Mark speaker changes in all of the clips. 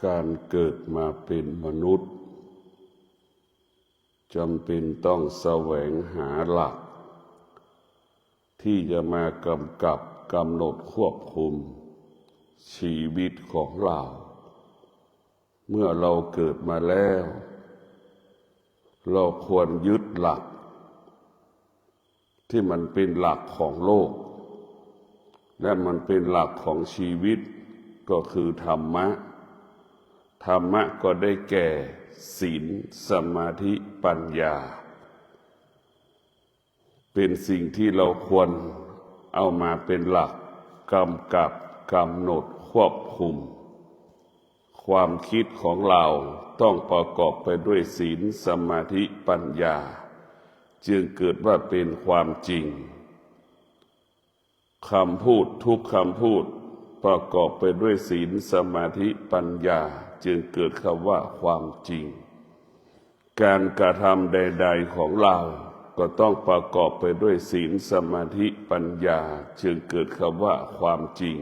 Speaker 1: การเกิดมาเป็นมนุษย์จำเป็นต้องแสวงหาหลักที่จะมากำกับกำหนดควบคุมชีวิตของเราเมื่อเราเกิดมาแล้วเราควรยึดหลักที่มันเป็นหลักของโลกและมันเป็นหลักของชีวิตก็คือธรรมะก็ได้แก่ศีลสมาธิปัญญาเป็นสิ่งที่เราควรเอามาเป็นหลักกำกับกำหนดควบคุมความคิดของเราต้องประกอบไปด้วยศีลสมาธิปัญญาจึงเกิดว่าเป็นความจริงคำพูดทุกคำพูดประกอบไปด้วยศีลสมาธิปัญญาจึงเกิดคำว่าความจริงการกระทำใดๆของเราก็ต้องประกอบไปด้วยศีลสมาธิปัญญาจึงเกิดคำว่าความจริง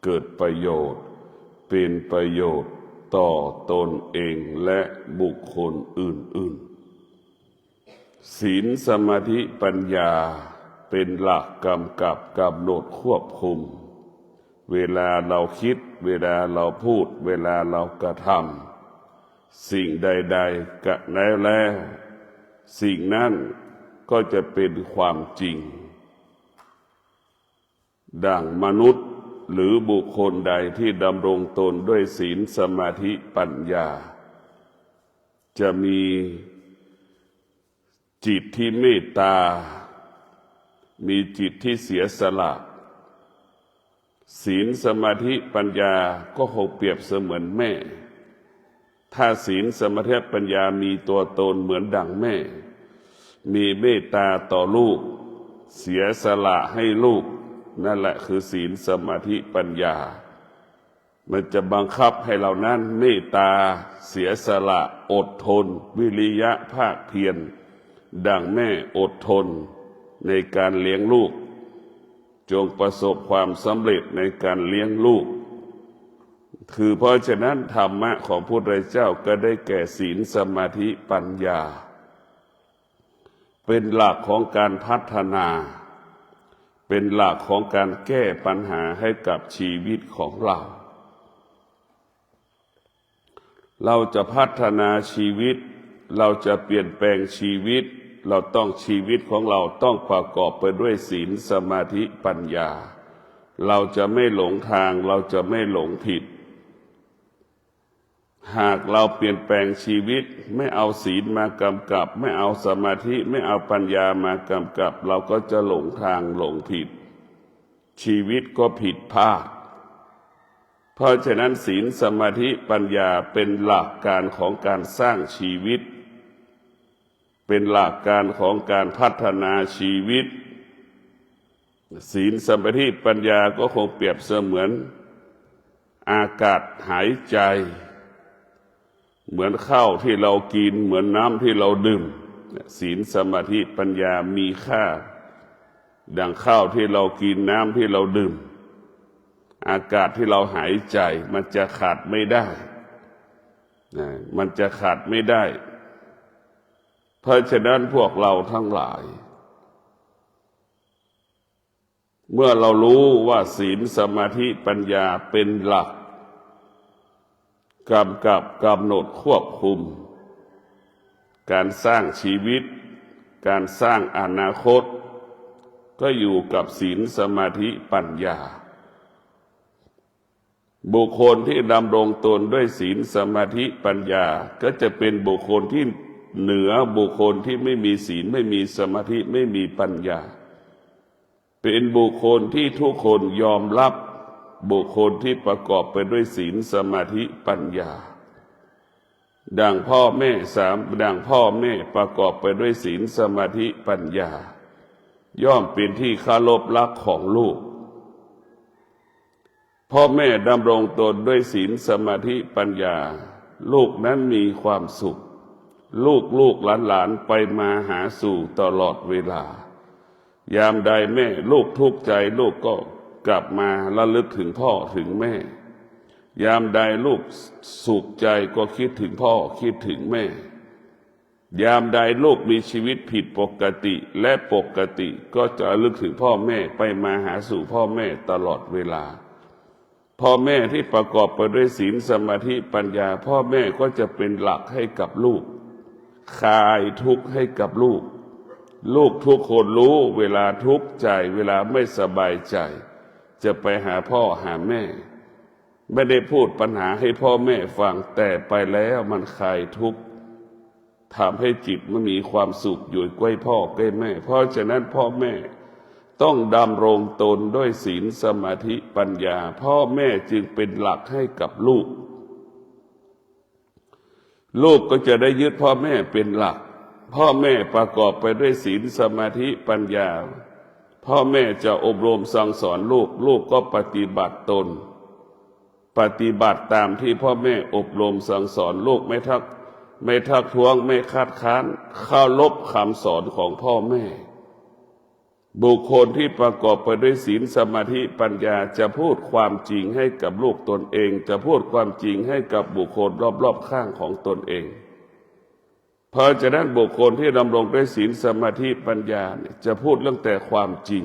Speaker 1: เกิดประโยชน์เป็นประโยชน์ต่อตนเองและบุคคลอื่นๆศีลสมาธิปัญญาเป็นหลักกำกับกำหนดควบคุมเวลาเราคิดเวลาเราพูดเวลาเรากระทำสิ่งใดๆกะแล้วสิ่งนั้นก็จะเป็นความจริงดังมนุษย์หรือบุคคลใดที่ดำรงตนด้วยศีลสมาธิปัญญาจะมีจิตที่เมตตามีจิตที่เสียสละศีลสมาธิปัญญาก็คงเปรียบเสมือนแม่ถ้าศีลสมาธิปัญญามีตัวตนเหมือนดั่งแม่มีเมตตาต่อลูกเสียสละให้ลูกนั่นแหละคือศีลสมาธิปัญญามันจะบังคับให้เรานั้นเมตตาเสียสละอดทนวิริยะภาคเพียรดั่งแม่อดทนในการเลี้ยงลูกจงประสบความสำเร็จในการเลี้ยงลูกคือเพราะฉะนั้นธรรมะของพระพุทธเจ้าก็ได้แก่ศีลสมาธิปัญญาเป็นหลักของการพัฒนาเป็นหลักของการแก้ปัญหาให้กับชีวิตของเราเราจะพัฒนาชีวิตเราจะเปลี่ยนแปลงชีวิตเราต้องชีวิตของเราต้องประกอบไปด้วยศีลสมาธิปัญญาเราจะไม่หลงทางเราจะไม่หลงผิดหากเราเปลี่ยนแปลงชีวิตไม่เอาศีลมากำกับไม่เอาสมาธิไม่เอาปัญญามากำกับเราก็จะหลงทางหลงผิดชีวิตก็ผิดพลาดเพราะฉะนั้นศีลสมาธิปัญญาเป็นหลักการของการสร้างชีวิตเป็นหลักการของการพัฒนาชีวิตศีลสมาธิปัญญาก็คงเปรียบเสมือนอากาศหายใจเหมือนข้าวที่เรากินเหมือนน้ำที่เราดื่มศีลสมาธิปัญญามีค่าดังข้าวที่เรากินน้ำที่เราดื่มอากาศที่เราหายใจมันจะขาดไม่ได้มันจะขาดไม่ได้เพราะฉะนั้นพวกเราทั้งหลายเมื่อเรารู้ว่าศีลสมาธิปัญญาเป็นหลักกำกับกำหนดควบคุมการสร้างชีวิตการสร้างอนาคตก็อยู่กับศีลสมาธิปัญญาบุคคลที่ดำรงตนด้วยศีลสมาธิปัญญาก็จะเป็นบุคคลที่เหนือบุคคลที่ไม่มีศีลไม่มีสมาธิไม่มีปัญญาเป็นบุคคลที่ทุกคนยอมรับบุคคลที่ประกอบไปด้วยศีลสมาธิปัญญาดังพ่อแม่ประกอบไปด้วยศีลสมาธิปัญญาย่อมเป็นที่เคารพรักของลูกพ่อแม่ดำรงตนด้วยศีลสมาธิปัญญาลูกนั้นมีความสุขลูกหลานไปมาหาสู่ตลอดเวลายามใดแม่ลูกทุกข์ใจลูกก็กลับมาระลึกถึงพ่อถึงแม่ ยามใดลูกสุขใจก็คิดถึงพ่อคิดถึงแม่ยามใดลูกมีชีวิตผิดปกติและปกติก็จะระลึกถึงพ่อแม่ไปมาหาสู่พ่อแม่ตลอดเวลาพ่อแม่ที่ประกอบไปด้วยศีลสมาธิปัญญาพ่อแม่ก็จะเป็นหลักให้กับลูกคลายทุกข์ให้กับลูกลูกทุกคนรู้เวลาทุกข์ใจเวลาไม่สบายใจจะไปหาพ่อหาแม่ไม่ได้พูดปัญหาให้พ่อแม่ฟังแต่ไปแล้วมันคลายทุกข์ทำให้จิตมันมีความสุขอยู่ใกล้พ่อใกล้แม่เพราะฉะนั้นพ่อแม่ต้องดำรงตนด้วยศีลสมาธิปัญญาพ่อแม่จึงเป็นหลักให้กับลูกลูกก็จะได้ยึดพ่อแม่เป็นหลักพ่อแม่ประกอบไปด้วยศีลสมาธิปัญญาพ่อแม่จะอบรมสั่งสอนลูกลูกก็ปฏิบัติตนปฏิบัติตามที่พ่อแม่อบรมสั่งสอนลูกไม่ทักท้วงไม่คัดค้านเคารพคำสอนของพ่อแม่บุคคลที่ประกอบไปด้วยศีลสมาธิปัญญาจะพูดความจริงให้กับลูกตนเองจะพูดความจริงให้กับบุคคลรอบๆข้างของตนเองเพราะฉะนั้นบุคคลที่ดำรงด้วยศีลสมาธิปัญญาจะพูดเรื่องแต่ความจริง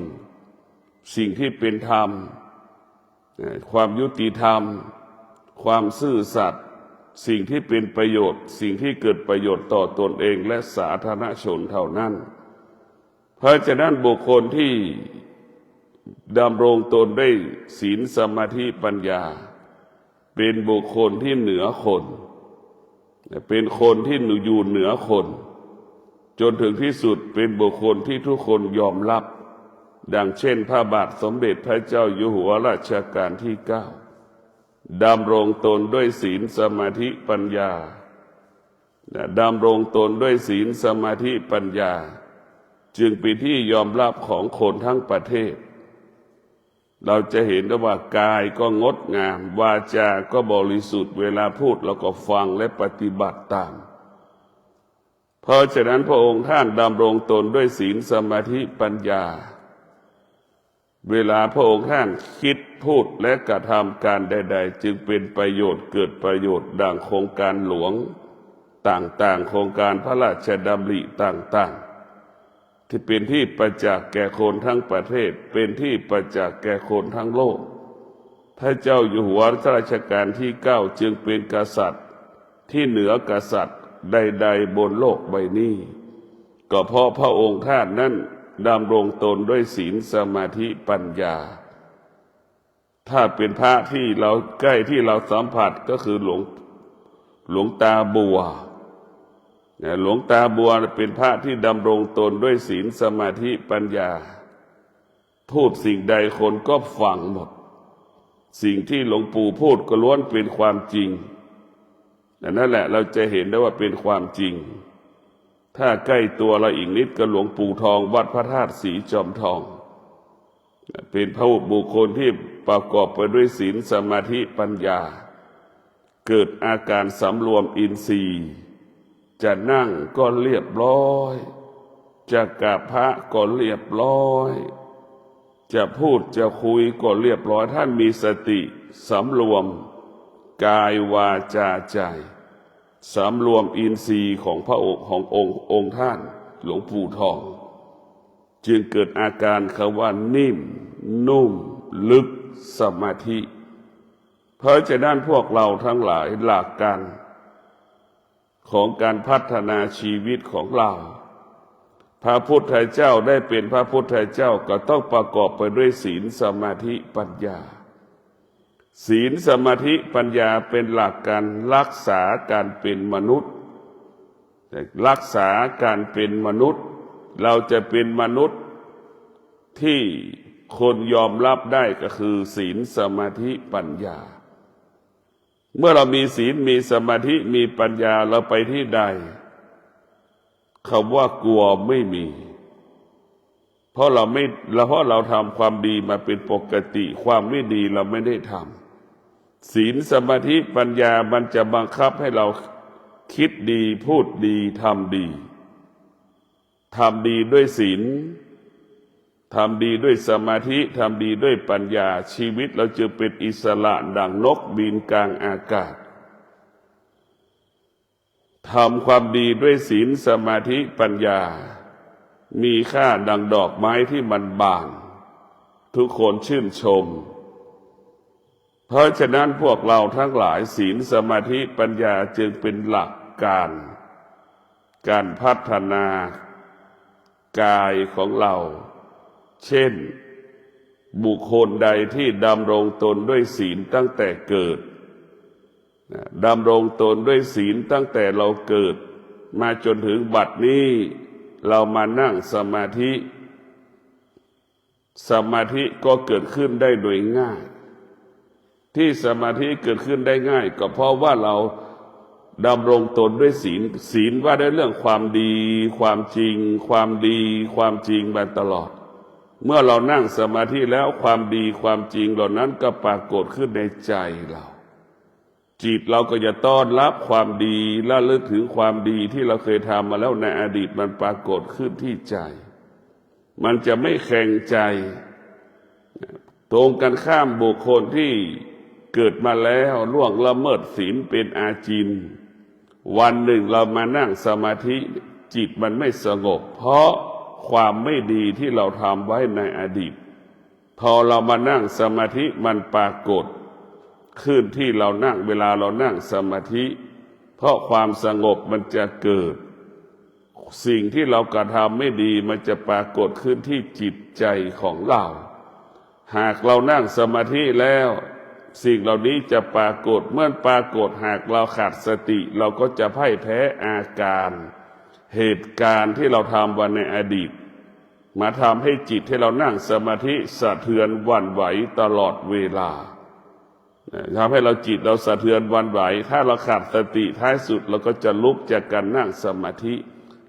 Speaker 1: สิ่งที่เป็นธรรมความยุติธรรมความซื่อสัตย์สิ่งที่เป็นประโยชน์สิ่งที่เกิดประโยชน์ต่อตนเองและสาธารณชนเท่านั้นเพราะฉะนั้นบุคคลที่ดำรงตนด้วยศีลสมาธิปัญญาเป็นบุคคลที่เหนือคนเป็นคนที่อยู่เหนือคนจนถึงที่สุดเป็นบุคคลที่ทุกคนยอมรับดังเช่นพระบาทสมเด็จพระเจ้าอยู่หัวรัชกาลที่9ดำรงตนด้วยศีลสมาธิปัญญาดำรงตนด้วยศีลสมาธิปัญญาจึงเป็นที่ยอมรับของคนทั้งประเทศเราจะเห็นว่ากายก็งดงามวาจาก็บริสุทธิ์เวลาพูดเราก็ฟังและปฏิบัติตามเพราะฉะนั้นพระองค์ท่านดำรงตนด้วยศีลสมาธิปัญญาเวลาพระองค์ท่านคิดพูดและกระทำการใดๆจึงเป็นประโยชน์เกิดประโยชน์ดังโครงการหลวงต่างๆโครงการพระราชดำริต่างๆที่เป็นที่ประจักษ์แก่คนทั้งประเทศเป็นที่ประจักษ์แก่คนทั้งโลกพระเจ้าอยู่หัวรัชกาลที่9จึงเป็นกษัตริย์ที่เหนือกษัตริย์ใดๆบนโลกใบนี้ก็เพราะพระองค์ท่านนั้นดำรงตนด้วยศีลสมาธิปัญญาถ้าเป็นพระที่เราใกล้ที่เราสัมผัสก็คือหลวงตาบัวหลวงตาบัวเป็นพระที่ดำรงตนด้วยศีลสมาธิปัญญาพูดสิ่งใดคนก็ฟังหมดสิ่งที่หลวงปู่พูดก็ล้วนเป็นความจริงนั่นแหละเราจะเห็นได้ว่าเป็นความจริงถ้าใกล้ตัวเราอีกนิดก็หลวงปู่ทองวัดพระธาตุสีจอมทองเป็นพระบุคคลที่ประกอบไปด้วยศีลสมาธิปัญญาเกิดอาการสำรวมอินทรีย์จะนั่งก็เรียบร้อยจะกราบพระก็เรียบร้อยจะพูดจะคุยก็เรียบร้อยท่านมีสติสำรวมกายวาจาใจสำรวมอินทรีย์ของพระองค์องค์ท่านหลวงปู่ทองจึงเกิดอาการคำว่านิ่มนุ่มลึกสมาธิเพราะฉะนั้นพวกเราทั้งหลายหลักการของการพัฒนาชีวิตของเราพระพุทธเจ้าได้เป็นพระพุทธเจ้าก็ต้องประกอบไปด้วยศีลสมาธิปัญญาศีลสมาธิปัญญาเป็นหลักการรักษาการเป็นมนุษย์รักษาการเป็นมนุษย์เราจะเป็นมนุษย์ที่คนยอมรับได้ก็คือศีลสมาธิปัญญาเมื่อเรามีศีลมีสมาธิมีปัญญาเราไปที่ใดคำว่ากลัวไม่มีเพราะเราทำความดีมาเป็นปกติความไม่ดีเราไม่ได้ทำศีลสมาธิปัญญามันจะบังคับให้เราคิดดีพูดดีทำดีด้วยศีล ทำดีด้วยสมาธิทำดีด้วยปัญญาชีวิตเราจะเป็นอิสระดังนกบินกลางอากาศทำความดีด้วยศีลสมาธิปัญญามีค่าดังดอกไม้ที่มันบานทุกคนชื่นชมเพราะฉะนั้นพวกเราทั้งหลายศีลสมาธิปัญญาจึงเป็นหลักการพัฒนากายของเราเช่นบุคคลใดที่ดำรงตนด้วยศีลตั้งแต่เกิดดำรงตนด้วยศีลตั้งแต่เราเกิดมาจนถึงบัดนี้เรามานั่งสมาธิสมาธิก็เกิดขึ้นได้โดยง่ายที่สมาธิเกิดขึ้นได้ง่ายก็เพราะว่าเราดำรงตนด้วยศีลว่าด้วยเรื่องความดีความจริงความดีความจริงมาตลอดเมื่อเรานั่งสมาธิแล้วความดีความจริงเหล่านั้นก็ปรากฏขึ้นในใจเราจิตเราก็จะต้อนรับความดีและลึกถึงความดีที่เราเคยทำมาแล้วในอดีตมันปรากฏขึ้นที่ใจมันจะไม่แข็งใจตรงกันข้ามบุคคลที่เกิดมาแล้วล่วงละเมิดศีลเป็นอาจินวันหนึ่งเรามานั่งสมาธิจิตมันไม่สงบเพราะความไม่ดีที่เราทำไว้ในอดีตพอเรามานั่งสมาธิมันปรากฏขึ้นที่เรานั่งเวลาเรานั่งสมาธิเพราะความสงบมันจะเกิดสิ่งที่เรากระทำไม่ดีมันจะปรากฏขึ้นที่จิตใจของเราหากเรานั่งสมาธิแล้วสิ่งเหล่านี้จะปรากฏเมื่อปรากฏหากเราขาดสติเราก็จะพ่ายแพ้อาการเหตุการณ์ที่เราทำวันในอดีตมาทำให้จิตที่เรานั่งสมาธิสะเทือนหวั่นไหวตลอดเวลาทำให้เราจิตเราสะเทือนหวั่นไหวถ้าเราขาดสติท้ายสุดเราก็จะลุกจากการนั่งสมาธิ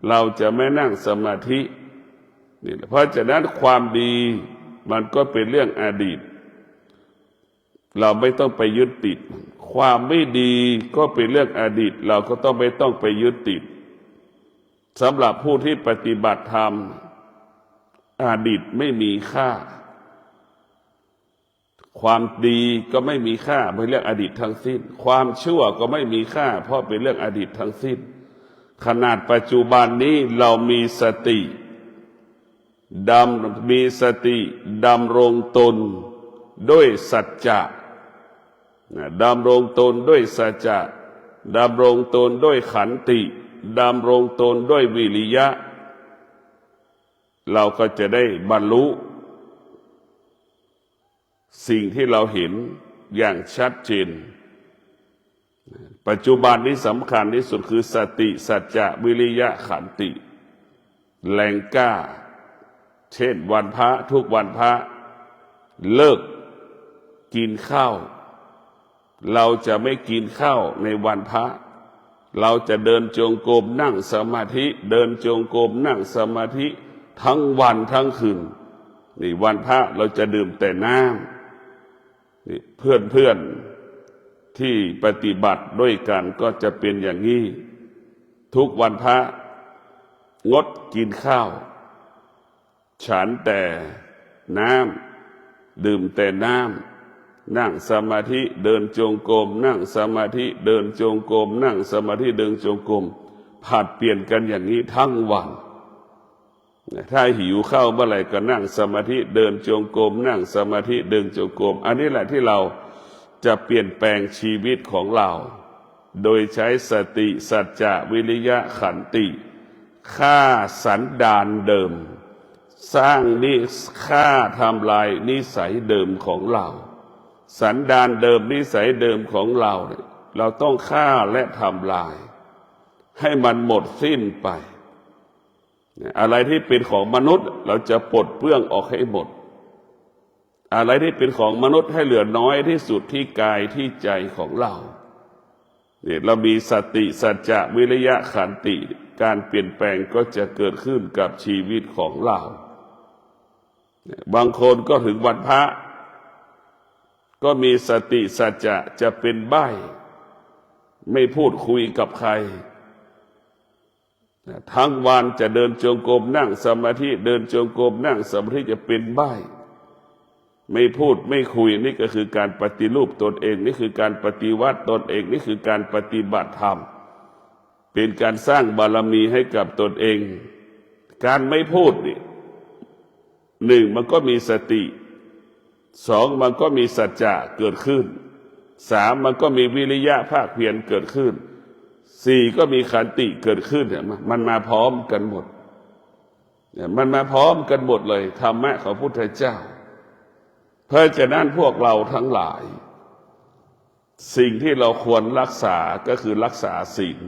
Speaker 1: เราจะไม่นั่งสมาธินี่เพราะฉะนั้นความดีมันก็เป็นเรื่องอดีตเราไม่ต้องไปยึดติดความไม่ดีก็เป็นเรื่องอดีตเราก็ไม่ต้องไปยึดติดสำหรับผู้ที่ปฏิบัติธรรมอดีตไม่มีค่าความดีก็ไม่มีค่าเป็นเรื่องอดีตทั้งสิ้นความชั่วก็ไม่มีค่าเพราะเป็นเรื่องอดีตทั้งสิ้นขนาดปัจจุบันนี้เรามีสติดำรงตนด้วยสัจจะดำรงตนด้วยสัจจะดำรงตนด้วยขันติดำรงตนด้วยวิริยะเราก็จะได้บรรลุสิ่งที่เราเห็นอย่างชัดเจนปัจจุบันนี้สำคัญที่สุดคือสติสัจจะวิริยะขันติแรงกล้าเช่นวันพระทุกวันพระเลิกกินข้าวเราจะไม่กินข้าวในวันพระเราจะเดินจงกรมนั่งสมาธิเดินจงกรมนั่งสมาธิทั้งวันทั้งคืนนี่วันพระเราจะดื่มแต่น้ำนี่เพื่อนที่ปฏิบัติด้วยกันก็จะเป็นอย่างนี้ทุกวันพระงดกินข้าวฉันแต่น้ำดื่มแต่น้ำนั่งสมาธิเดินจงกรมนั่งสมาธิเดินจงกรมนั่งสมาธิเดินจงกรมผัดเปลี่ยนกันอย่างนี้ทั้งวันถ้าหิวข้าวเมื่อไหร่ก็นั่งสมาธิเดินจงกรมนั่งสมาธิเดินจงกรมอันนี้แหละที่เราจะเปลี่ยนแปลงชีวิตของเราโดยใช้สติสัจจะวิริยะขันติฆ่าสันดานเดิมสร้างฆ่าทำลายนิสัยเดิมของเราสันดานเดิมนิสัยเดิมของเราเราต้องฆ่าและทำลายให้มันหมดสิ้นไปอะไรที่เป็นของมนุษย์เราจะปลดเปลื้องออกให้หมดอะไรที่เป็นของมนุษย์ให้เหลือน้อยที่สุดที่กายที่ใจของเราเนี่ยเรามีสติสัจจะวิริยะขันติการเปลี่ยนแปลงก็จะเกิดขึ้นกับชีวิตของเราบางคนก็ถึงวันพระก็มีสติสัจจะเป็นใบ้ไม่พูดคุยกับใคร ทั้งวันจะเดินจงกรมนั่งสมาธิเดินจงกรมนั่งสมาธิจะเป็นใบ้ไม่พูดไม่คุยนี่ก็คือการปฏิรูปตนเองนี่คือการปฏิวัติตนเองนี่คือการปฏิบัติธรรมเป็นการสร้างบารมีให้กับตนเองการไม่พูดนี่หนึ่งมันก็มีสติสองมันก็มีสัจจะเกิดขึ้นสามมันก็มีวิริยะภาคเพียรเกิดขึ้นสี่ก็มีขันติเกิดขึ้นเนี่ยมันมาพร้อมกันหมดเนี่ยมันมาพร้อมกันหมดเลยธรรมะของพระพุทธเจ้าเพราะฉะนั้นพวกเราทั้งหลายสิ่งที่เราควรรักษาก็คือรักษาศีล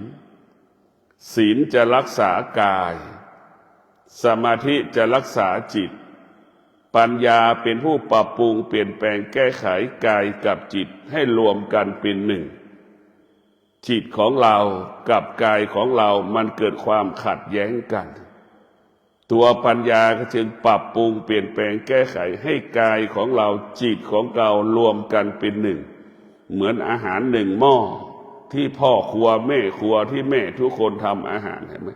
Speaker 1: ศีลจะรักษากายสมาธิจะรักษาจิตปัญญาเป็นผู้ปรับปรุงเปลี่ยนแปลงแก้ไขกายกับจิตให้รวมกันเป็นหนึ่งจิตของเรากับกายของเรามันเกิดความขัดแย้งกันตัวปัญญาก็จึงปรับปรุงเปลี่ยนแปลงแก้ไขให้กายของเราจิตของเรารวมกันเป็นหนึ่งเหมือนอาหารหนึ่งหม้อที่พ่อครัวแม่ครัวที่แม่ทุกคนทำอาหารเห็นไหม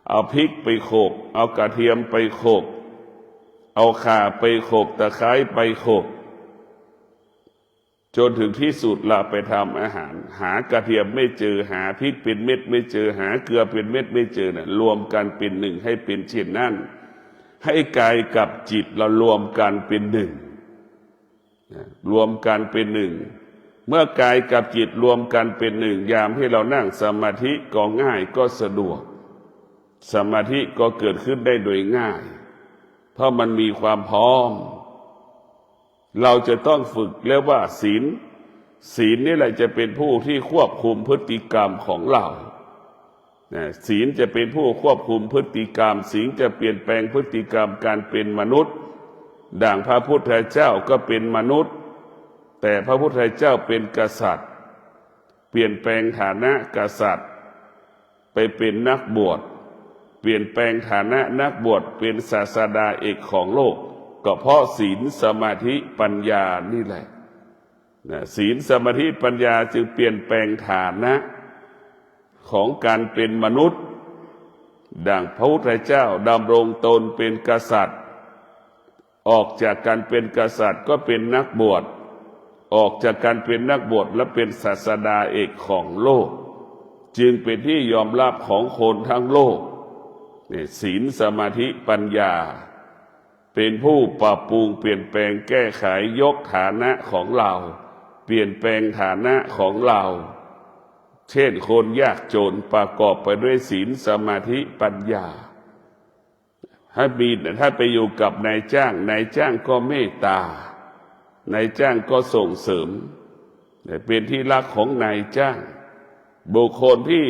Speaker 1: เอาพริกไปโขลกเอากระเทียมไปโขลกเอาข่าไปโขลกตะไคร้ไปโขลกจนถึงที่สุดเราไปทำอาหารหากระเทียมไม่เจอหาพริกเป็นเม็ดไม่เจอหาเกลือเป็นเม็ดไม่เจอน่ะรวมกันเป็นหนึ่งให้เป็นเช่นนั้นให้กายกับจิตเรารวมกันเป็นหนึ่งรวมกันเป็นหนึ่งเมื่อกายกับจิตรวมกันเป็นหนึ่งยามที่เรานั่งสมาธิก็ง่ายก็สะดวกสมาธิก็เกิดขึ้นได้โดยง่ายเพราะมันมีความพร้อมเราจะต้องฝึกเรียกว่าศีลนี่แหละจะเป็นผู้ที่ควบคุมพฤติกรรมของเราศีลจะเป็นผู้ควบคุมพฤติกรรมศีลจะเปลี่ยนแปลงพฤติกรรมการเป็นมนุษย์ดังพระพุทธเจ้าก็เป็นมนุษย์แต่พระพุทธเจ้าเป็นกษัตริย์เปลี่ยนแปลงฐานะกษัตริย์ไปเป็นนักบวชเปลี่ยนแปลงฐานะนักบวชเป็นศาสดาเอกของโลกก็เพราะศีลสมาธิปัญญานี่แหละศีลสมาธิปัญญาจึงเปลี่ยนแปลงฐานะของการเป็นมนุษย์ดังพระพุทธเจ้าดำรงตนเป็นกษัตริย์ออกจากการเป็นกษัตริย์ก็เป็นนักบวชออกจากการเป็นนักบวชและเป็นศาสดาเอกของโลกจึงเป็นที่ยอมรับของคนทั้งโลกศีลสมาธิปัญญาเป็นผู้ปรับปรุงเปลี่ยนแปลงแก้ไขยกฐานะของเราเปลี่ยนแปลงฐานะของเราเช่นคนยากจนประกอบไปด้วยศีลสมาธิปัญญาถ้าไปอยู่กับนายจ้างก็เมตตานายจ้างก็ส่งเสริมเป็นที่รักของนายจ้างบุคคลที่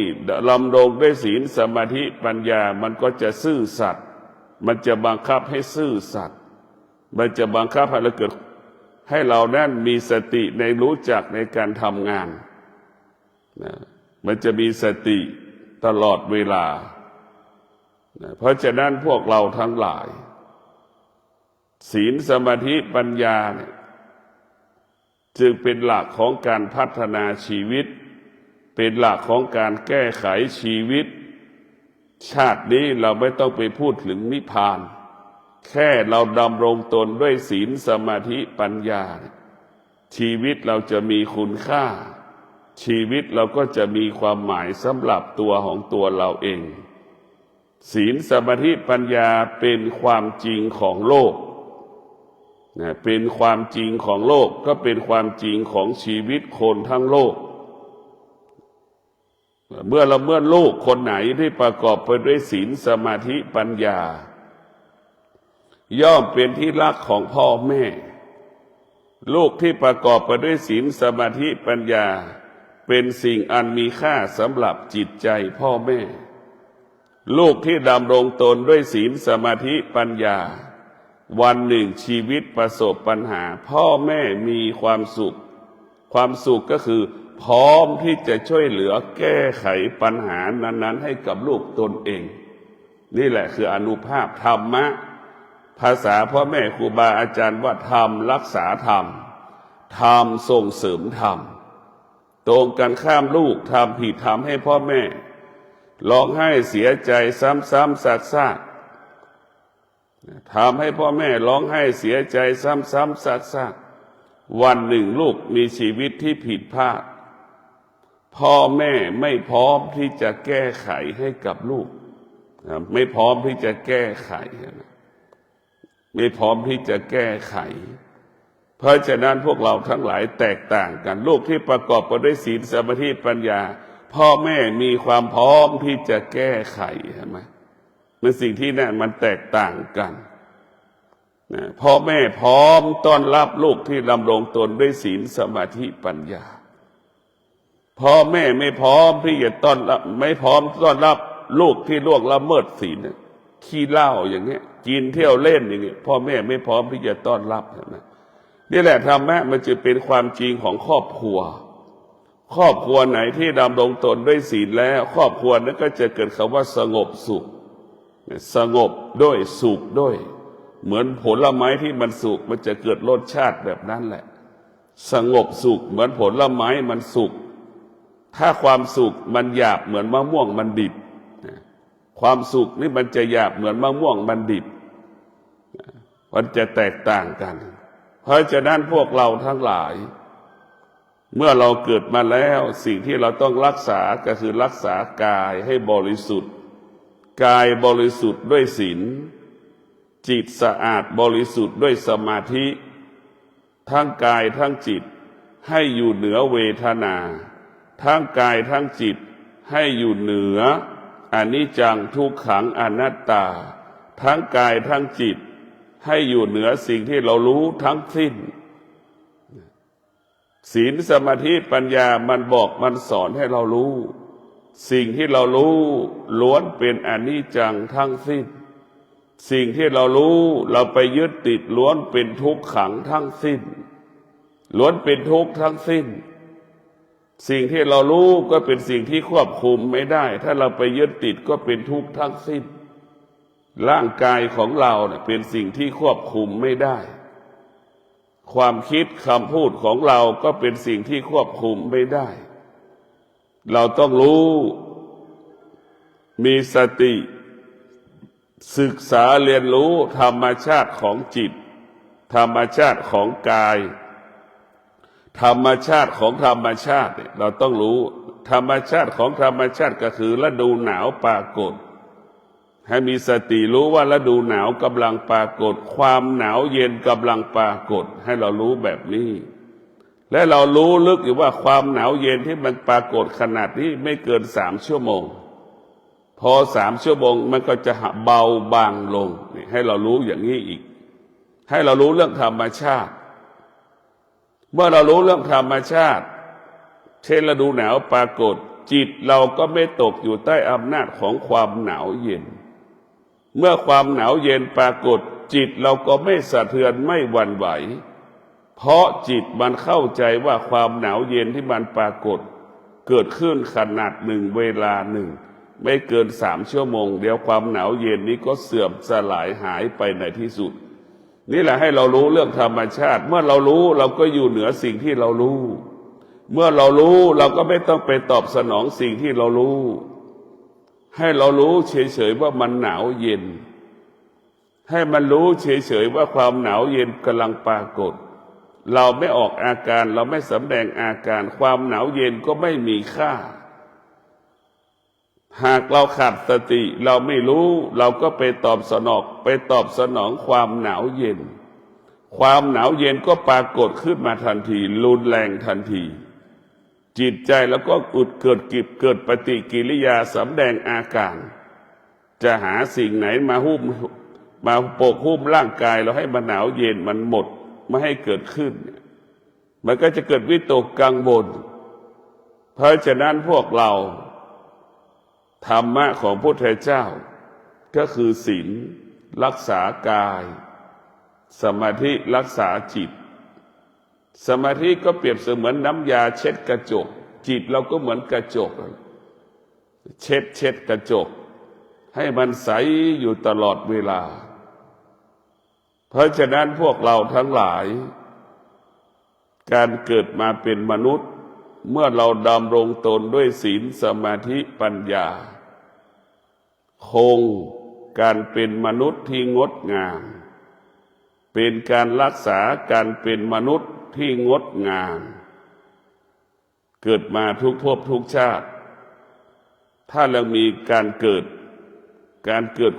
Speaker 1: ดำรงด้วยศีลสมาธิปัญญามันก็จะซื่อสัตย์มันจะบังคับให้ซื่อสัตย์มันจะบังคับให้เราเกิดให้เรานั้นมีสติในรู้จักในการทำงานมันจะมีสติตลอดเวลาเพราะฉะนั้นพวกเราทั้งหลายศีลสมาธิปัญญาเนี่ยจึงเป็นหลักของการพัฒนาชีวิตเป็นหลักของการแก้ไขชีวิตชาตินี้เราไม่ต้องไปพูดถึงนิพพานแค่เราดำรงตนด้วยศีลสมาธิปัญญาชีวิตเราจะมีคุณค่าชีวิตเราก็จะมีความหมายสำหรับตัวของตัวเราเองศีลสมาธิปัญญาเป็นความจริงของโลกเป็นความจริงของโลกก็เป็นความจริงของชีวิตคนทั้งโลกเมื่อลูกคนไหนที่ประกอบไปด้วยศีลสมาธิปัญญาย่อมเป็นที่รักของพ่อแม่ลูกที่ประกอบไปด้วยศีลสมาธิปัญญาเป็นสิ่งอันมีค่าสำหรับจิตใจพ่อแม่ลูกที่ดำรงตนด้วยศีลสมาธิปัญญาวันหนึ่งชีวิตประสบปัญหาพ่อแม่มีความสุขก็คือพร้อมที่จะช่วยเหลือแก้ไขปัญหานั้นๆให้กับลูกตนเองนี่แหละคืออานุภาพธรรมะภาษาพ่อแม่ครูบาอาจารย์ว่าธรรมรักษาธรรมธรรมส่งเสริมธรรมตรงกันข้ามลูกทำผิดทำให้พ่อแม่ ร้องไห้เสียใจซ้ำๆซากๆทำให้พ่อแม่ร้องไห้เสียใจซ้ำๆซากๆวันหนึ่งลูกมีชีวิตที่ผิดพลาดพ่อแม่ไม่พร้อมที่จะแก้ไขให้กับลูกไม่พร้อมที่จะแก้ไขไม่พร้อมที่จะแก้ไขเพราะฉะนั้นพวกเราทั้งหลายแตกต่างกันลูกที่ประกอบไปด้วยศีลสมาธิปัญญาพ่อแม่มีความพร้อมที่จะแก้ไขใช่ไหมมันสิ่งที่นั่นมันแตกต่างกันพ่อแม่พร้อมต้อนรับลูกที่ดำรงตนด้วยศีลสมาธิปัญญาพ่อแม่ไม่พร้อมที่จะต้อนรับไม่พร้อมต้อนรับลูกที่ล่วงละเมิดศีลขี้เหล้าอย่างเงี้ยกินเที่ยวเล่นอย่างเงี้ยพ่อแม่ไม่พร้อมที่จะต้อนรับนะนี่แหละธรรมะมันจะเป็นความจริงของครอบครัวครอบครัวไหนที่ดำรงตนด้วยศีลแล้วครอบครัวนั้นก็จะเกิดคำว่าสงบสุขสงบด้วยสุขด้วยเหมือนผลไม้ที่มันสุกมันจะเกิดรสชาติแบบนั้นแหละสงบสุขเหมือนผลไม้มันสุกถ้าความสุขมันหยาบเหมือนมะม่วงมันดิบความสุขนี่มันจะหยาบเหมือนมะม่วงมันดิบมันจะแตกต่างกันเพราะฉะนั้นพวกเราทั้งหลายเมื่อเราเกิดมาแล้วสิ่งที่เราต้องรักษาก็คือรักษากายให้บริสุทธิ์กายบริสุทธิ์ด้วยศีลจิตสะอาดบริสุทธิ์ด้วยสมาธิทั้งกายทั้งจิตให้อยู่เหนือเวทนาทั้งกายทั้งจิตให้อยู่เหนืออนิจจังทุกขังอนัตตาทั้งกายทั้งจิตให้อยู่เหนือสิ่งที่เรารู้ทั้งสิ้นศีลสมาธิปัญญามันบอกมันสอนให้เรารู้สิ่งที่เรารู้ล้วนเป็นอนิจจังทั้งสิ้นสิ่งที่เรารู้เราไปยึดติดล้วนเป็นทุกขังทั้งสิ้นล้วนเป็นทุกข์ทั้งสิ้นสิ่งที่เรารู้ก็เป็นสิ่งที่ควบคุมไม่ได้ถ้าเราไปยึดติดก็เป็นทุกข์ทั้งสิ้นร่างกายของเราเนี่ยเป็นสิ่งที่ควบคุมไม่ได้ความคิดคำพูดของเราก็เป็นสิ่งที่ควบคุมไม่ได้เราต้องรู้มีสติศึกษาเรียนรู้ธรรมชาติของจิตธรรมชาติของกายธรรมชาติของธรรมชาติเราต้องรู้ธรรมชาติของธรรมชาติก็คือฤดูหนาวปรากฏให้มีสติรู้ว่าฤดูหนาวกำลังปรากฏความหนาวเย็นกำลังปรากฏให้เรารู้แบบนี้และเรารู้ลึกอยู่ว่าความหนาวเย็นที่มันปรากฏขนาดนี้ไม่เกิน3 ชั่วโมงพอ3 ชั่วโมงมันก็จะเบาบางลงให้เรารู้อย่างนี้อีกให้เรารู้เรื่องธรรมชาติเมื่อเรารู้เรื่องธรรมชาติเช่นฤดูหนาวปรากฏจิตเราก็ไม่ตกอยู่ใต้อำนาจของความหนาวเย็นเมื่อความหนาวเย็นปรากฏจิตเราก็ไม่สะเทือนไม่หวั่นไหวเพราะจิตมันเข้าใจว่าความหนาวเย็นที่มันปรากฏเกิดขึ้นขนาดหนึ่งเวลาหนึ่งไม่เกิน3 ชั่วโมงเดี๋ยวความหนาวเย็นนี้ก็เสื่อมสลายหายไปในที่สุดนี่แหละให้เรารู้เรื่องธรรมชาติเมื่อเรารู้เราก็อยู่เหนือสิ่งที่เรารู้เมื่อเรารู้เราก็ไม่ต้องไปตอบสนองสิ่งที่เรารู้ให้เรารู้เฉยๆว่ามันหนาวเย็นให้มันรู้เฉยๆว่าความหนาวเย็นกำลังปรากฏเราไม่ออกอาการเราไม่สำแดงอาการความหนาวเย็นก็ไม่มีค่าหากเราขาดสติเราไม่รู้เราก็ไปตอบสนองความหนาวเย็นความหนาวเย็นก็ปรากฏขึ้นมาทันทีรุนแรงทันทีจิตใจแล้วก็เกิดปฏิกิริยาสำแดงอาการจะหาสิ่งไหนมาปกหุ้มร่างกายเราให้มันหนาวเย็นมันหมดไม่ให้เกิดขึ้นมันก็จะเกิดวิตกกังวลเพราะฉะนั้นพวกเราธรรมะของพระพุทธเจ้าก็คือศีลรักษากายสมาธิรักษาจิตสมาธิก็เปรียบเสมือนน้ำยาเช็ดกระจกจิตเราก็เหมือนกระจกเช็ดกระจกให้มันใสอยู่ตลอดเวลาเพราะฉะนั้นพวกเราทั้งหลายการเกิดมาเป็นมนุษย์เมื่อเราดำรงตนด้วยศีลสมาธิปัญญาเราก็ คงการเป็นมนุษย์ที่งดงามเป็นการรักษาการเป็นมนุษย์ที่งดงามเกิดมาทุกภพทุกชาติถ้าเรามีการเกิด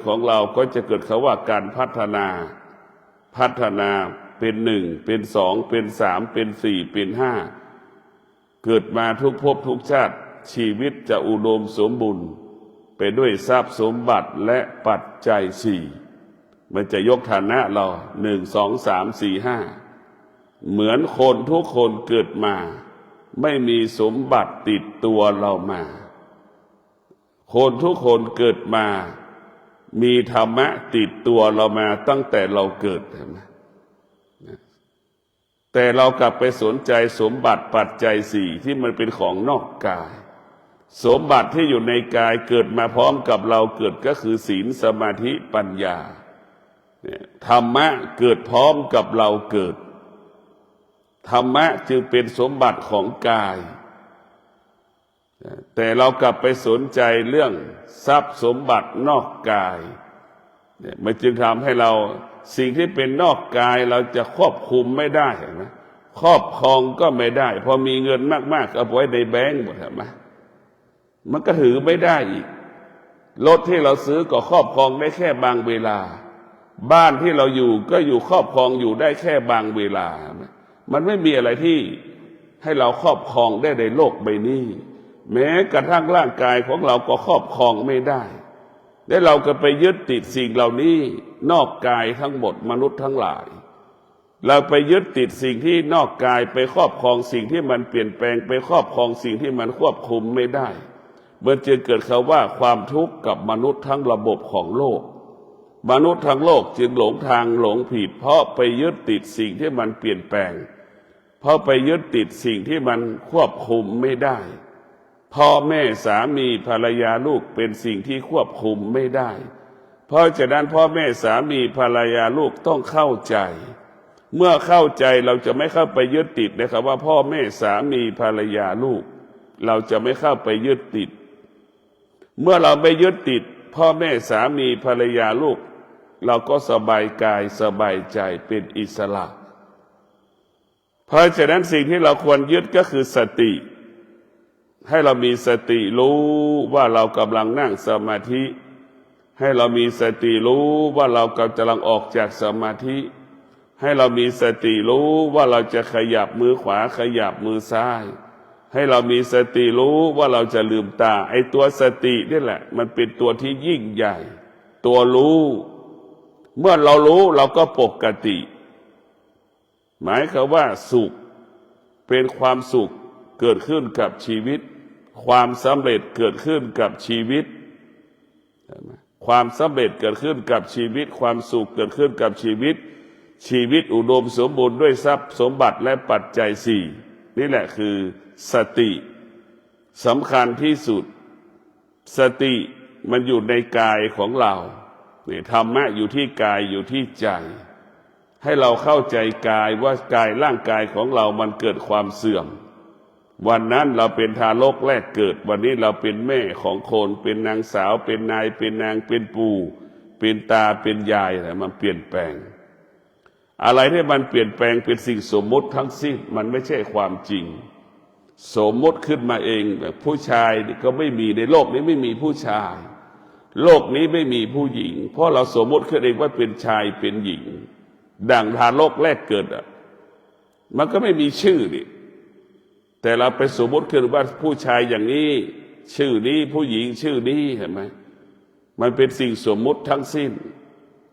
Speaker 1: ของเราก็จะเกิดคำว่าการพัฒนาเป็นหนึ่งเป็นสองเป็นสามเป็นสี่เป็นห้าเกิดมาทุกภพทุกชาติชีวิตจะอุดมสมบูรณ์ไปด้วยทรัพย์สมบัติและปัจจัยสี่มันจะยกฐานะเราหนึ่งสองสามสี่ห้าเหมือนคนทุกคนเกิดมาไม่มีสมบัติติดตัวเรามาคนทุกคนเกิดมามีธรรมะติดตัวเรามาตั้งแต่เราเกิดเห็นไหมแต่เรากลับไปสนใจสมบัติปัจจัยสี่ที่มันเป็นของนอกกายสมบัติที่อยู่ในกายเกิดมาพร้อมกับเราเกิดก็คือศีลสมาธิปัญญาธรรมะเกิดพร้อมกับเราเกิดธรรมะจึงเป็นสมบัติของกายแต่เรากลับไปสนใจเรื่องทรัพย์สมบัตินอกกายมันจึงทำให้เราสิ่งที่เป็นนอกกายเราจะควบคุมไม่ได้เห็นไหมครอบครองก็ไม่ได้พอมีเงินมากๆเอาไว้ในแบงก์หมดเห็นไหมมันก็ถือไม่ได้อีกรถที่เราซื้อก็ครอบครองได้แค่บางเวลาบ้านที่เราอยู่ก็อยู่ครอบครองอยู่ได้แค่บางเวลามันไม่มีอะไรที่ให้เราครอบครองได้ในโลกใบนี้แม้กระทั่งร่างกายของเราก็ครอบครองไม่ได้และเราก็ไปยึดติดสิ่งเหล่านี้นอกกายทั้งหมดมนุษย์ทั้งหลายเราไปยึดติดสิ่งที่นอกกายไปครอบครองสิ่งที่มันเปลี่ยนแปลงไปครอบครองสิ่งที่มันควบคุมไม่ได้มันจึงเกิดคำว่าความทุกข์กับมนุษย์ทั้งระบบของโลกมนุษย์ทั้งโลกจึงหลงทางหลงผิดเพราะไปยึดติดสิ่งที่มันเปลี่ยนแปลงเพราะไปยึดติดสิ่งที่มันควบคุมไม่ได้พ่อแม่สามีภรรยาลูกเป็นสิ่งที่ควบคุมไม่ได้เพราะฉะนั้นพ่อแม่สามีภรรยาลูกต้องเข้าใจเมื่อเข้าใจเราจะไม่เข้าไปยึดติดนะครับว่าพ่อแม่สามีภรรยาลูกเราจะไม่เข้าไปยึดติดเมื่อเราไม่ยึดติดพ่อแม่สามีภรรยาลูกเราก็สบายกายสบายใจเป็นอิสระเพราะฉะนั้นสิ่งที่เราควรยึดก็คือสติให้เรามีสติรู้ว่าเรากำลังนั่งสมาธิให้เรามีสติรู้ว่าเรากำลังออกจากสมาธิให้เรามีสติรู้ว่าเราจะขยับมือขวาขยับมือซ้ายให้เรามีสติรู้ว่าเราจะลืมตาไอ้ตัวสตินี่แหละมันเป็นตัวที่ยิ่งใหญ่ตัวรู้เมื่อเรารู้เราก็ปกติหมายความว่าสุขเป็นความสุขเกิดขึ้นกับชีวิตความสำเร็จเกิดขึ้นกับชีวิตความสำเร็จเกิดขึ้นกับชีวิตความสุขเกิดขึ้นกับชีวิตชีวิตอุดมสมบูรณ์ด้วยทรัพย์สมบัติและปัจจัยสี่นี่แหละคือสติสำคัญที่สุดสติมันอยู่ในกายของเราเนี่ยธรรมะอยู่ที่กายอยู่ที่ใจให้เราเข้าใจกายว่ากายร่างกายของเรามันเกิดความเสื่อมวันนั้นเราเป็นทารกแรกเกิดวันนี้เราเป็นแม่ของคนเป็นนางสาวเป็นนายเป็นนางเป็นปู่เป็นตาเป็นยายอะไรมันเปลี่ยนแปลงอะไรที่มันเปลี่ยนแปลงเป็นสิ่งสมมติทั้งสิ้นมันไม่ใช่ความจริงสมมติขึ้นมาเองแบบผู้ชายก็ไม่มีในโลกนี้ไม่มีผู้ชายโลกนี้ไม่มีผู้หญิงเพราะเราสมมติขึ้นเองว่าเป็นชายเป็นหญิงดังทารกแรกเกิดมันก็ไม่มีชื่อนี่แต่เราไปสมมติขึ้นว่าผู้ชายอย่างนี้ชื่อนี้ผู้หญิงชื่อนี้เห็นไหมมันเป็นสิ่งสมมติทั้งสิ้น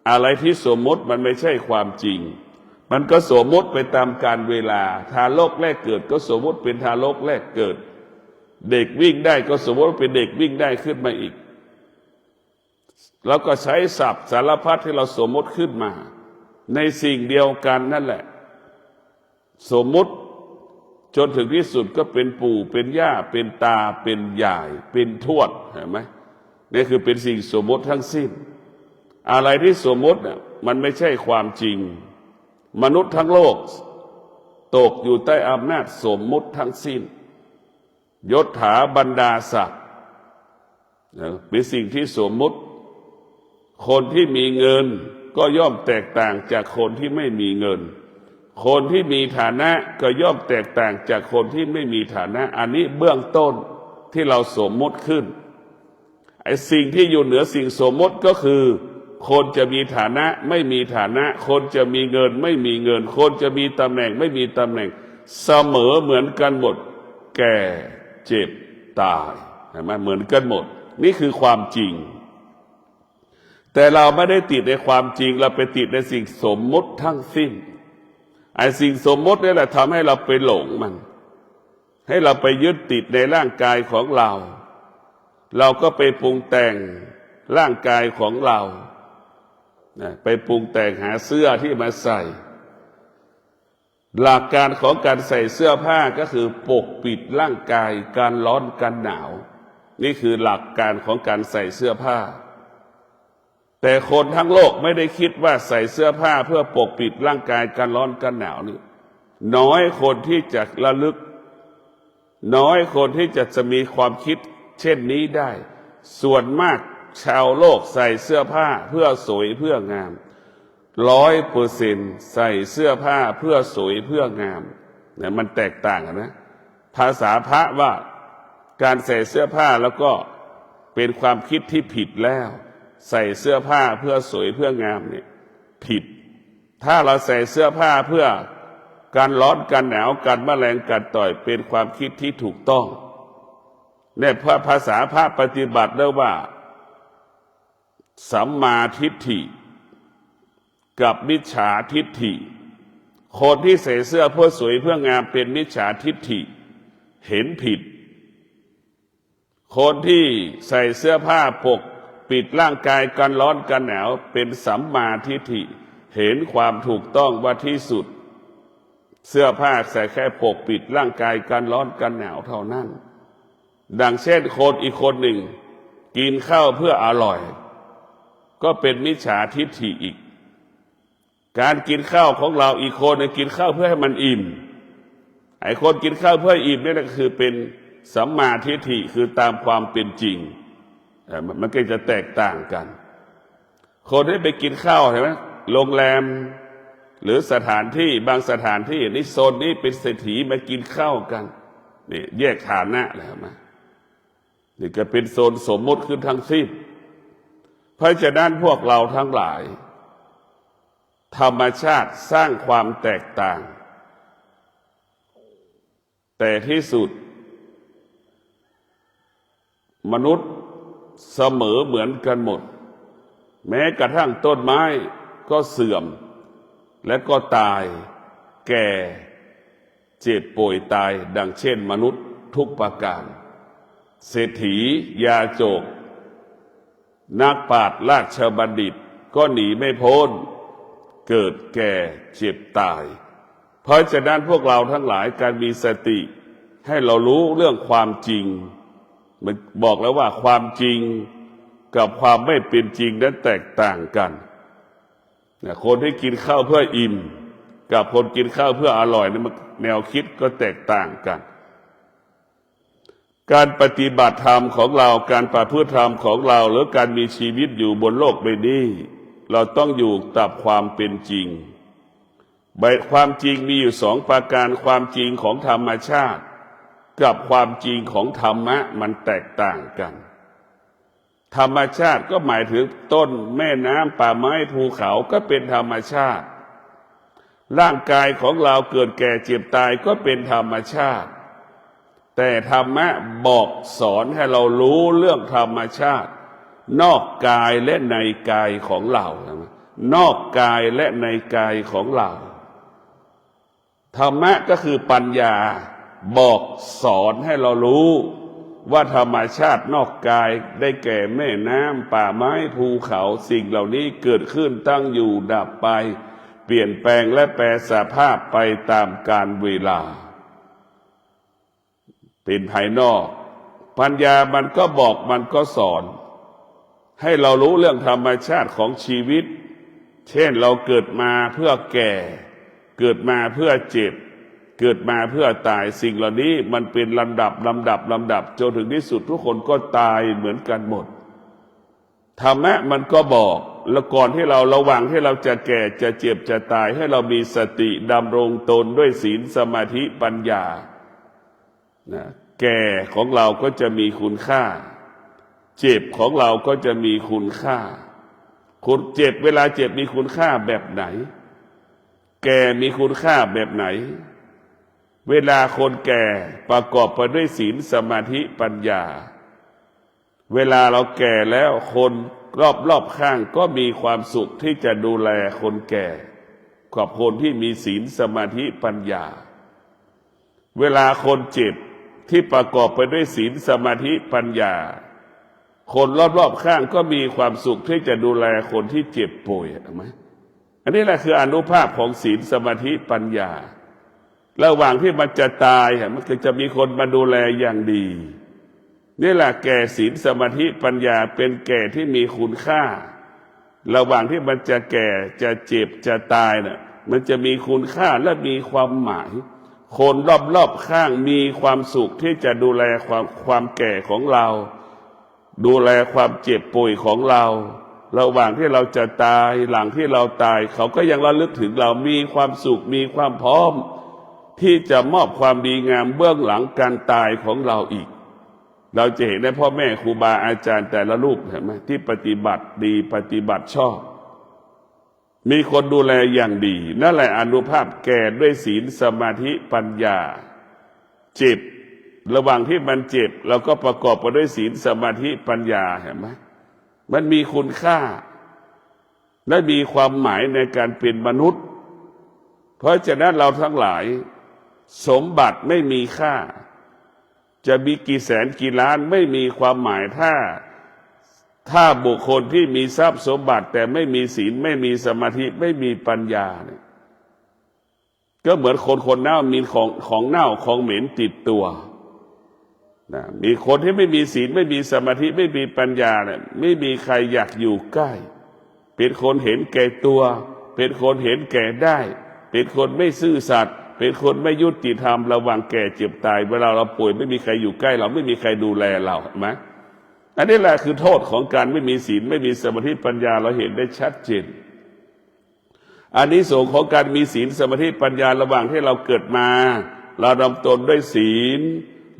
Speaker 1: อะไรที่สมมติมันไม่ใช่ความจริงมันก็สมมติไปตามกาลเวลาทารกแรกเกิดก็สมมติเป็นทารกแรกเกิดเด็กวิ่งได้ก็สมมติว่าเป็นเด็กวิ่งได้ขึ้นมาอีกแล้วก็ใช้ศัพท์สารพัดที่เราสมมติขึ้นมาในสิ่งเดียวกันนั่นแหละสมมติจนถึงที่สุดก็เป็นปู่เป็นย่าเป็นตาเป็นยายเป็นทวดเห็นไหมนี่คือเป็นสิ่งสมมติทั้งสิ้นอะไรที่สมมติมันไม่ใช่ความจริงมนุษย์ทั้งโลกตกอยู่ใต้อำนาจสมมุติทั้งสิ้นยศถาบรรดาศักดิ์เป็นสิ่งที่สมมุติ คนที่มีเงินก็ย่อมแตกต่างจากคนที่ไม่มีเงินคนที่มีฐานะก็ย่อมแตกต่างจากคนที่ไม่มีฐานะอันนี้เบื้องต้นที่เราสมมติขึ้นไอ้สิ่งที่อยู่เหนือสิ่งสมมติก็คือคนจะมีฐานะไม่มีฐานะคนจะมีเงินไม่มีเงินคนจะมีตำแหน่งไม่มีตำแหน่งเสมอเหมือนกันหมดแก่เจ็บตายเห็นไหมเหมือนกันหมดนี่คือความจริงแต่เราไม่ได้ติดในความจริงเราไปติดในสิ่งสมมติทั้งสิ้นไอ้สิ่งสมมตินี่แหละทำให้เราไปหลงมันให้เราไปยึดติดในร่างกายของเราเราก็ไปปรุงแต่งร่างกายของเราไปปรุงแต่งหาเสื้อที่มาใส่หลักการของการใส่เสื้อผ้าก็คือปกปิดร่างกายการร้อนการหนาวนี่คือหลักการของการใส่เสื้อผ้าแต่คนทั้งโลกไม่ได้คิดว่าใส่เสื้อผ้าเพื่อปกปิดร่างกายการร้อนการหนาวนี่น้อยคนที่จะระลึกน้อยคนที่จะมีความคิดเช่นนี้ได้ส่วนมากชาวโลกใส่เสื้อผ้าเพื่อสวยเพื่องาม100%ใส่เสื้อผ้าเพื่อสวยเพื่องามเนี่ยมันแตกต่างกันนะภาษาพระว่าการใส่เสื้อผ้าแล้วก็เป็นความคิดที่ผิดแล้วใส่เสื้อผ้าเพื่อสวยเพื่องามเนี่ยผิดถ้าเราใส่เสื้อผ้าเพื่อการร้อนการหนาวการแมลงการต่อยเป็นความคิดที่ถูกต้องในภาษาพระปฏิบัติเรียกว่าสัมมาทิฏฐิกับมิจฉาทิฏฐิคนที่ใส่เสื้อเพื่อสวยเพื่องามเป็นมิจฉาทิฏฐิเห็นผิดคนที่ใส่เสื้อผ้าปกปิดร่างกายกันร้อนกันหนาวเป็นสัมมาทิฏฐิเห็นความถูกต้องว่าที่สุดเสื้อผ้าใส่แค่ปกปิดร่างกายกันร้อนกันหนาวเท่านั้นดังเช่นคนอีกคนหนึ่งกินข้าวเพื่ออร่อยก็เป็นมิจฉาทิฏฐิอีกการกินข้าวของเราอีกคนนึงกินข้าวเพื่อให้มันอิ่มไอ้คนกินข้าวเพื่ออิ่มนี่ก็คือเป็นสัมมาทิฏฐิคือตามความเป็นจริงมันก็จะแตกต่างกันคนที่ไปกินข้าวเห็นไหมโรงแรมหรือสถานที่บางสถานที่นี่โซนนี้เป็นเศรษฐีมากินข้าวกันนี่แยกฐานะแล้วมานี่ก็เป็นโซนสมมติขึ้นทั้งสิ้นเพราะฉะนั้นพวกเราทั้งหลายธรรมชาติสร้างความแตกต่างแต่ที่สุดมนุษย์เสมอเหมือนกันหมดแม้กระทั่งต้นไม้ก็เสื่อมและก็ตายแก่เจ็บป่วยตายดังเช่นมนุษย์ทุกประการเศรษฐียาโจกนักปราชญ์ราชบัณฑิตก็หนีไม่พ้นเกิดแก่เจ็บตายเพราะฉะนั้นพวกเราทั้งหลายการมีสติให้เรารู้เรื่องความจริงมันบอกแล้วว่าความจริงกับความไม่เป็นจริงนั้นแตกต่างกันคนที่กินข้าวเพื่ออิ่มกับคนกินข้าวเพื่ออร่อยนี่มันแนวคิดก็แตกต่างกันการปฏิบัติธรรมของเราการประพฤติธรรมของเราหรือการมีชีวิตอยู่บนโลกใบนี้เราต้องอยู่กับความเป็นจริงความจริงมีอยู่2ประการความจริงของธรรมชาติกับความจริงของธรรมะมันแตกต่างกันธรรมชาติก็หมายถึงต้นแม่น้ำป่าไม้ภูเขาก็เป็นธรรมชาติร่างกายของเราเกิดแก่เจ็บตายก็เป็นธรรมชาติแต่ธรรมะบอกสอนให้เรารู้เรื่องธรรมชาตินอกกายและในกายของเรานอกกายและในกายของเราธรรมะก็คือปัญญาบอกสอนให้เรารู้ว่าธรรมชาตินอกกายได้แก่แม่น้ำป่าไม้ภูเขาสิ่งเหล่านี้เกิดขึ้นตั้งอยู่ดับไปเปลี่ยนแปลงและแปรสภาพไปตามกาลเวลาเป็นภายนอกปัญญามันก็บอกมันก็สอนให้เรารู้เรื่องธรรมชาติของชีวิตเช่นเราเกิดมาเพื่อแก่เกิดมาเพื่อเจ็บเกิดมาเพื่อตายสิ่งเหล่านี้มันเป็นลำดับจนถึงที่สุดทุกคนก็ตายเหมือนกันหมด ธรรมะมันก็บอกแล้วก่อนที่เราระหว่างที่เราจะแก่จะเจ็บจะตายให้เรามีสติดำรงตนด้วยศีลสมาธิปัญญานะแก่ของเราก็จะมีคุณค่าเจ็บของเราก็จะมีคุณค่าคนเจ็บเวลาเจ็บมีคุณค่าแบบไหนแก่มีคุณค่าแบบไหนเวลาคนแก่ประกอบไปด้วยศีลสมาธิปัญญาเวลาเราแก่แล้วคนรอบข้างก็มีความสุขที่จะดูแลคนแก่กับคนที่มีศีลสมาธิปัญญาเวลาคนเจ็บที่ประกอบไปด้วยศีลสมาธิปัญญาคนรอบข้างก็มีความสุขที่จะดูแลคนที่เจ็บป่วยถูกไหมอันนี้แหละคืออานุภาพของศีลสมาธิปัญญาระหว่างที่มันจะตายมันก็จะมีคนมาดูแลอย่างดีนี่แหละแก่ศีลสมาธิปัญญาเป็นแก่ที่มีคุณค่าระหว่างที่มันจะแก่จะเจ็บจะตายน่ะมันจะมีคุณค่าและมีความหมายคนรอบข้างมีความสุขที่จะดูแลความแก่ของเราดูแลความเจ็บป่วยของเราระหว่างที่เราจะตายหลังที่เราตายเขาก็ยังระลึกถึงเรามีความสุขมีความพร้อมที่จะมอบความดีงามเบื้องหลังการตายของเราอีกเราจะเห็นได้พ่อแม่ครูบาอาจารย์แต่ละรูปเห็นไหมที่ปฏิบัติดีปฏิบัติชอบมีคนดูแลอย่างดีนั่นแหละอานุภาพแก่ด้วยศีลสมาธิปัญญาเจ็บระหว่างที่มันเจ็บเราก็ประกอบไปด้วยศีลสมาธิปัญญาเห็นไหมมันมีคุณค่าและมีความหมายในการเป็นมนุษย์เพราะฉะนั้นเราทั้งหลายสมบัติไม่มีค่าจะมีกี่แสนกี่ล้านไม่มีความหมายถ้าบุคคลที่มีทรัพย์สมบัติแต่ไม่มีศีลไม่มีสมาธิไม่มีปัญญาเนี่ยก็เหมือนคนเน่ามีของเน่าของเหม็นติดตัวนะมีคนที่ไม่มีศีลไม่มีสมาธิไม่มีปัญญาเนี่ยไม่มีใครอยากอยู่ใกล้เป็นคนเห็นแก่ตัวเป็นคนเห็นแก่ได้เป็นคนไม่ซื่อสัตย์เป็นคนไม่ยุติธรรมระหว่างแก่เจ็บตายเวลาเราป่วยไม่มีใครอยู่ใกล้เราไม่มีใครดูแลเราเห็นไหมอันนี้แหละคือโทษของการไม่มีศีลไม่มีสมาธิปัญญาเราเห็นได้ชัดเจนอานิสงส์ของการมีศีลสมาธิปัญญาระหว่างที่เราเกิดมาเราดำตนด้วยศีล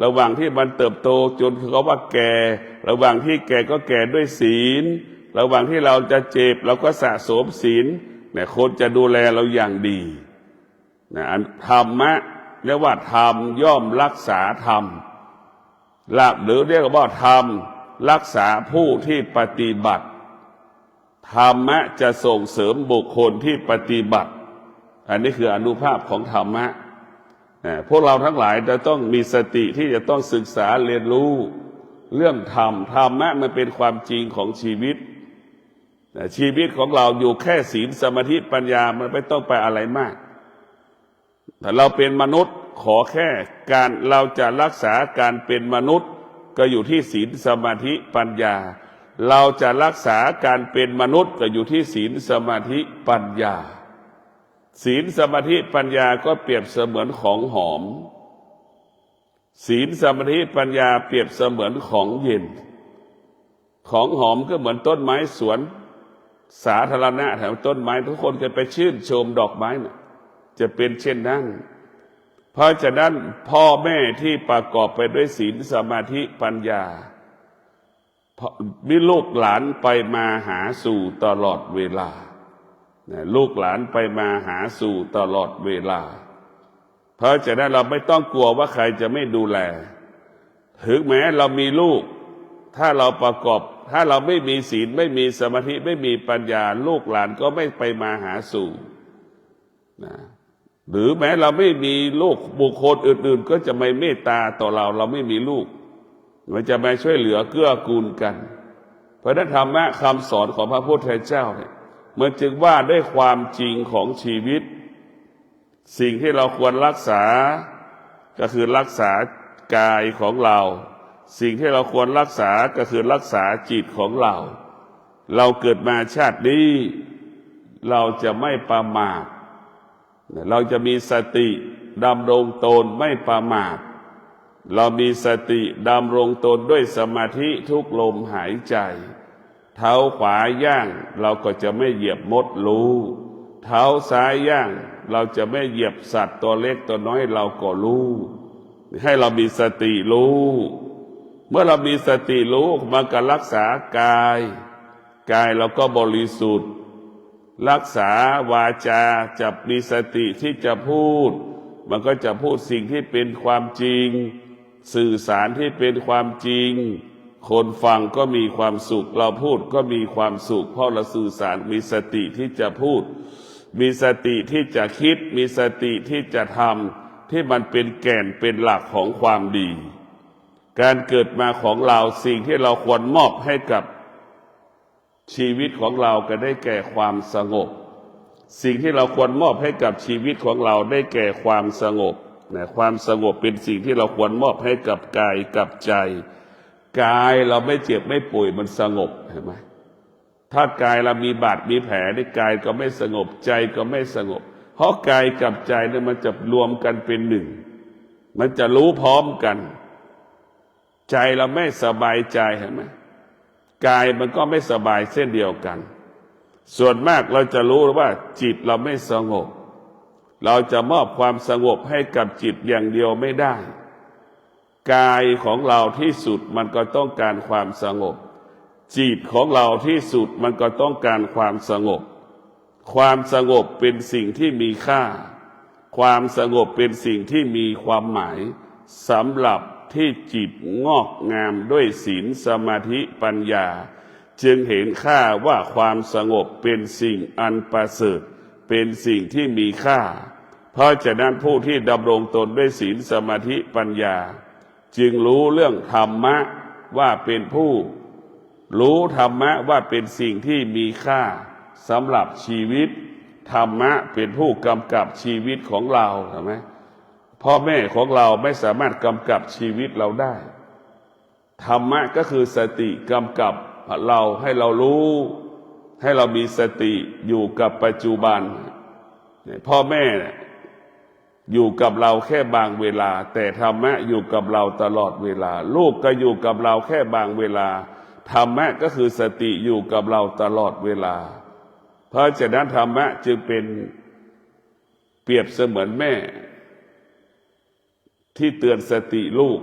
Speaker 1: ระหว่างที่มันเติบโตจนเขาว่าแก่ระหว่างที่แก่ก็แก่ด้วยศีลระหว่างที่เราจะเจ็บเราก็สะสมศีลเนี่ยคนจะดูแลเราอย่างดีนะธรรมะเรียกว่าธรรมย่อมรักษาธรรมหรือเรียกว่าธรรมรักษาผู้ที่ปฏิบัติธรรมะจะส่งเสริมบุคคลที่ปฏิบัติอันนี้คืออานุภาพของธรรมะพวกเราทั้งหลายจะต้องมีสติที่จะต้องศึกษาเรียนรู้เรื่องธรรมะมันเป็นความจริงของชีวิตชีวิตของเราอยู่แค่ศีลสมาธิปัญญามันไม่ต้องไปอะไรมากแต่เราเป็นมนุษย์ขอแค่การเราจะรักษาการเป็นมนุษย์ก็อยู่ที่ศีลสมาธิปัญญาเราจะรักษาการเป็นมนุษย์ก็อยู่ที่ศีลสมาธิปัญญาศีลสมาธิปัญญาก็เปรียบเสมือนของหอมศีลสมาธิปัญญาเปรียบเสมือนของเย็นของหอมก็เหมือนต้นไม้สวนสาธารณะแถวต้นไม้ทุกคนจะไปชื่นชมดอกไม้นะจะเป็นเช่นนั้นเพราะฉะนั้นพ่อแม่ที่ประกอบไปด้วยศีลสมาธิปัญญามีลูกหลานไปมาหาสู่ตลอดเวลาลูกหลานไปมาหาสู่ตลอดเวลาเพราะฉะนั้นเราไม่ต้องกลัวว่าใครจะไม่ดูแลถึงแม้เรามีลูกถ้าเราไม่มีศีลไม่มีสมาธิไม่มีปัญญาลูกหลานก็ไม่ไปมาหาสู่นะหรือแม้เราไม่มีลูกบุคคลอื่นๆก็จะไม่เมตตาต่อเราไม่มีลูกมันจะมาช่วยเหลือเกื้อกูลกันเพราะนั้นธรรมะคำสอนของพระพุทธเจ้าเนี่ยมันจึงว่าด้วยความจริงของชีวิตสิ่งที่เราควรรักษาก็คือรักษากายของเราสิ่งที่เราควรรักษาก็คือรักษาจิตของเราเกิดมาชาตินี้เราจะไม่ประมาทเราจะมีสติดำรงตนไม่ประมาทเรามีสติดำรงตนด้วยสมาธิทุกลมหายใจ เท้าขวาย่างเราก็จะไม่เหยียบมดรู้เท้าซ้ายย่างเราจะไม่เหยียบสัตว์ตัวเล็กตัวน้อยเราก็รู้ให้เรามีสติรู้เมื่อเรามีสติรู้มันก็รักษากายเราก็บริสุทธิ์รักษาวาจาจะมีสติที่จะพูดมันก็จะพูดสิ่งที่เป็นความจริงสื่อสารที่เป็นความจริงคนฟังก็มีความสุขเราพูดก็มีความสุขเพราะเราสื่อสารมีสติที่จะพูดมีสติที่จะคิดมีสติที่จะทำที่มันเป็นแก่นเป็นหลักของความดีการเกิดมาของเราสิ่งที่เราควรมอบให้กับชีวิตของเราก็ได้แก่ความสงบสิ่งที่เราควรมอบให้กับชีวิตของเราได้แก่ความสงบนะความสงบเป็นสิ่งที่เราควรมอบให้กับกายกับใจกายเราไม่เจ็บไม่ป่วยมันสงบเห็นไหมถ้ากายเรามีบาดมีแผลในกายก็ไม่สงบใจก็ไม่สงบเพราะกายกับใจเนี่ยมันจะรวมกันเป็นหนึ่งมันจะรู้พร้อมกันใจเราไม่สบายใจเห็นไหมกายมันก็ไม่สบายเส้นเดียวกันส่วนมากเราจะรู้ว่าจิตเราไม่สงบเราจะมอบความสงบให้กับจิตอย่างเดียวไม่ได้กายของเราที่สุดมันก็ต้องการความสงบจิตของเราที่สุดมันก็ต้องการความสงบความสงบเป็นสิ่งที่มีค่าความสงบเป็นสิ่งที่มีความหมายสำหรับที่จิตงอกงามด้วยศีลสมาธิปัญญาจึงเห็นค่าว่าความสงบเป็นสิ่งอันประเสริฐเป็นสิ่งที่มีค่าเพราะฉะนั้นผู้ที่ดำรงตนด้วยศีลสมาธิปัญญาจึงรู้เรื่องธรรมะว่าเป็นผู้รู้ธรรมะว่าเป็นสิ่งที่มีค่าสำหรับชีวิตธรรมะเป็นผู้กำกับชีวิตของเราใช่ไหมพ่อแม่ของเราไม่สามารถกำกับชีวิตเราได้ธรรมะก็คือสติกำกับเราให้เรารู้ให้เรามีสติอยู่กับปัจจุบันพ่อแม่อยู่กับเราแค่บางเวลาแต่ธรรมะอยู่กับเราตลอดเวลาลูกก็อยู่กับเราแค่บางเวลาธรรมะก็คือสติอยู่กับเราตลอดเวลาเพราะฉะนั้นธรรมะจึงเป็นเปรียบเสมือนแม่ที่เตือนสติลูก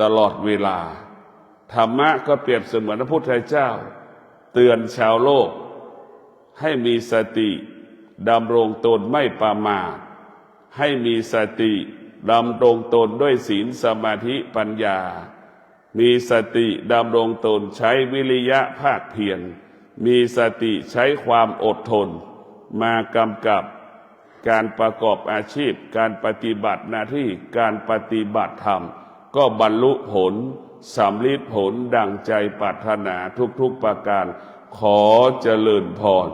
Speaker 1: ตลอดเวลาธรรมะก็เปรียบเสมือนพระพุทธเจ้าเตือนชาวโลกให้มีสติดำรงตนไม่ประมาทให้มีสติดำรงตนด้วยศีลสมาธิปัญญามีสติดำรงตนใช้วิริยะภาคเพียรมีสติใช้ความอดทนมากำกับการประกอบอาชีพการปฏิบัติหน้าที่การปฏิบัติธรรมก็บรรลุผลสำลิดผลดังใจปรารถนาทุกๆประการขอเจริญพร